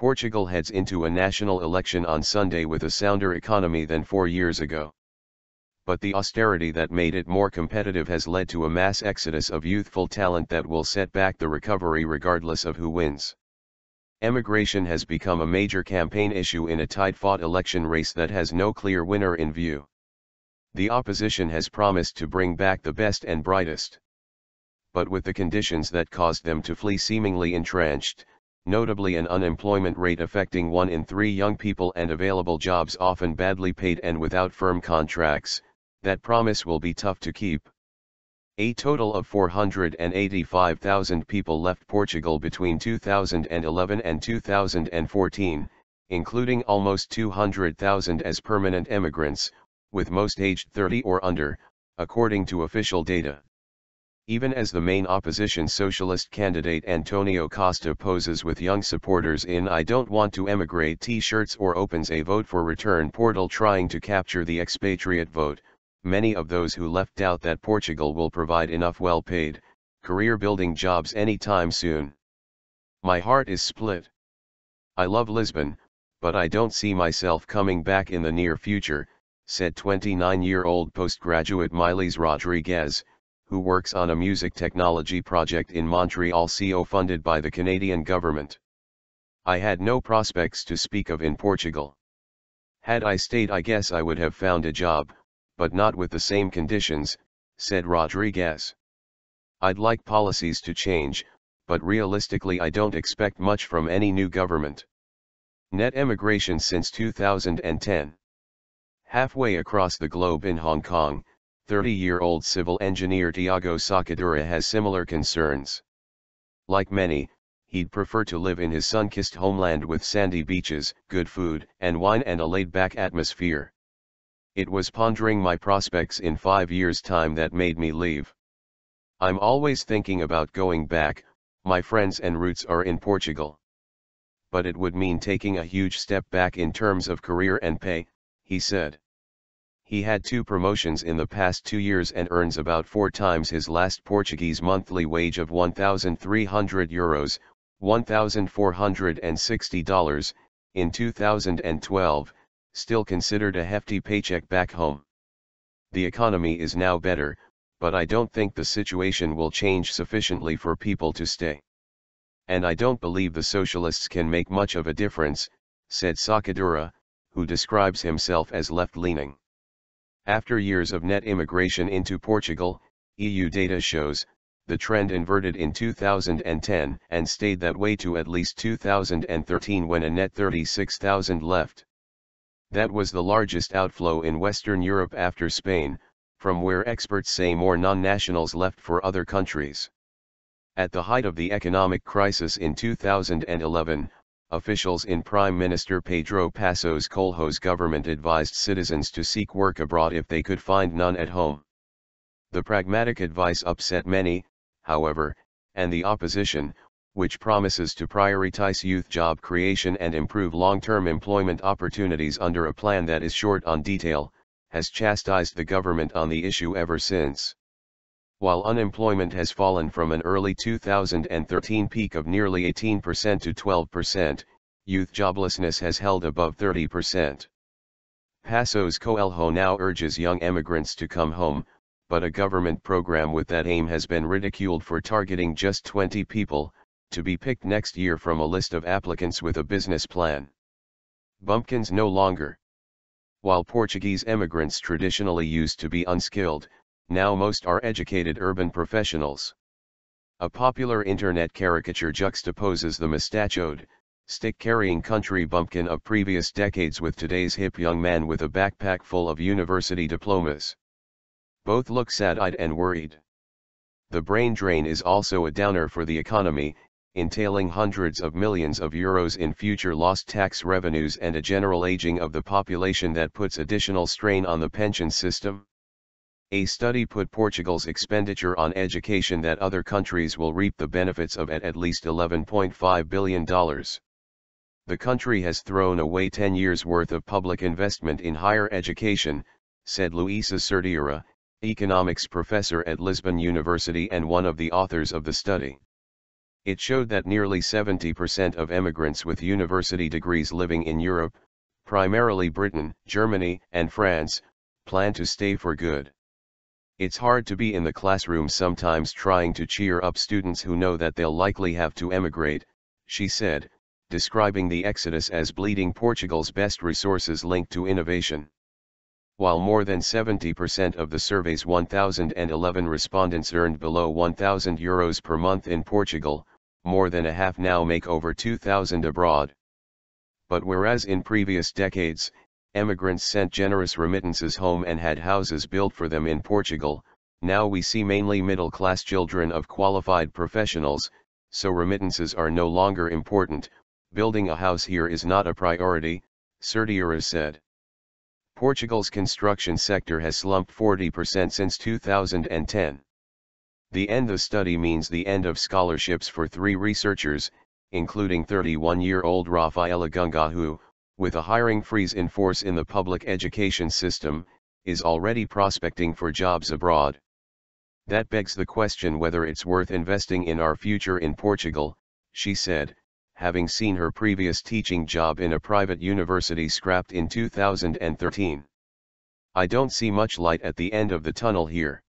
Portugal heads into a national election on Sunday with a sounder economy than 4 years ago. But the austerity that made it more competitive has led to a mass exodus of youthful talent that will set back the recovery regardless of who wins. Emigration has become a major campaign issue in a tight-fought election race that has no clear winner in view. The opposition has promised to bring back the best and brightest. But with the conditions that caused them to flee seemingly entrenched, notably an unemployment rate affecting 1 in 3 young people and available jobs often badly paid and without firm contracts, that promise will be tough to keep. A total of 485,000 people left Portugal between 2011 and 2014, including almost 200,000 as permanent emigrants, with most aged 30 or under, according to official data. Even as the main opposition socialist candidate Antonio Costa poses with young supporters in "I don't want to emigrate" t-shirts or opens a vote for return portal trying to capture the expatriate vote, many of those who left doubt that Portugal will provide enough well-paid, career-building jobs anytime soon. "My heart is split. I love Lisbon, but I don't see myself coming back in the near future," said 29-year-old postgraduate Miles Rodrigues, who works on a music technology project in Montreal funded by the Canadian government. "I had no prospects to speak of in Portugal. Had I stayed, I guess I would have found a job, but not with the same conditions," said Rodrigues. "I'd like policies to change, but realistically I don't expect much from any new government." Net emigration since 2010. Halfway across the globe in Hong Kong, 30-year-old civil engineer Tiago Sacadura has similar concerns. Like many, he'd prefer to live in his sun-kissed homeland with sandy beaches, good food and wine and a laid-back atmosphere. "It was pondering my prospects in 5 years' time that made me leave. I'm always thinking about going back, my friends and roots are in Portugal. But it would mean taking a huge step back in terms of career and pay," he said. He had 2 promotions in the past 2 years and earns about 4 times his last Portuguese monthly wage of €1,300, $1,460, in 2012, still considered a hefty paycheck back home. "The economy is now better, but I don't think the situation will change sufficiently for people to stay. And I don't believe the socialists can make much of a difference," said Sacadura, who describes himself as left-leaning. After years of net immigration into Portugal, EU data shows, the trend inverted in 2010 and stayed that way to at least 2013 when a net 36,000 left. That was the largest outflow in Western Europe after Spain, from where experts say more non-nationals left for other countries. At the height of the economic crisis in 2011, officials in Prime Minister Pedro Passos Coelho's government advised citizens to seek work abroad if they could find none at home. The pragmatic advice upset many, however, and the opposition, which promises to prioritize youth job creation and improve long-term employment opportunities under a plan that is short on detail, has chastised the government on the issue ever since. While unemployment has fallen from an early 2013 peak of nearly 18% to 12%, youth joblessness has held above 30%. Passos Coelho now urges young emigrants to come home, but a government program with that aim has been ridiculed for targeting just 20 people, to be picked next year from a list of applicants with a business plan. Bumpkins no longer. While Portuguese emigrants traditionally used to be unskilled, now most are educated urban professionals. A popular internet caricature juxtaposes the mustachioed, stick-carrying country bumpkin of previous decades with today's hip young man with a backpack full of university diplomas. Both look sad-eyed and worried. The brain drain is also a downer for the economy, entailing hundreds of millions of euros in future lost tax revenues and a general aging of the population that puts additional strain on the pension system. A study put Portugal's expenditure on education that other countries will reap the benefits of at least $11.5 billion. The country has thrown away 10 years' worth of public investment in higher education, said Luísa Cerdeira, economics professor at Lisbon University and one of the authors of the study. It showed that nearly 70% of emigrants with university degrees living in Europe, primarily Britain, Germany, and France, plan to stay for good. It's hard to be in the classroom sometimes trying to cheer up students who know that they'll likely have to emigrate, she said, describing the exodus as bleeding Portugal's best resources linked to innovation. While more than 70% of the survey's 1,011 respondents earned below €1,000 per month in Portugal, more than a half now make over $2,000 abroad. But whereas in previous decades, emigrants sent generous remittances home and had houses built for them in Portugal, now we see mainly middle-class children of qualified professionals, so remittances are no longer important. Building a house here is not a priority, Sertiura said. Portugal's construction sector has slumped 40% since 2010. The end of study means the end of scholarships for 3 researchers, including 31-year-old Rafaela Gunga who, with a hiring freeze in force in the public education system, is already prospecting for jobs abroad. That begs the question whether it's worth investing in our future in Portugal, she said, having seen her previous teaching job in a private university scrapped in 2013. I don't see much light at the end of the tunnel here.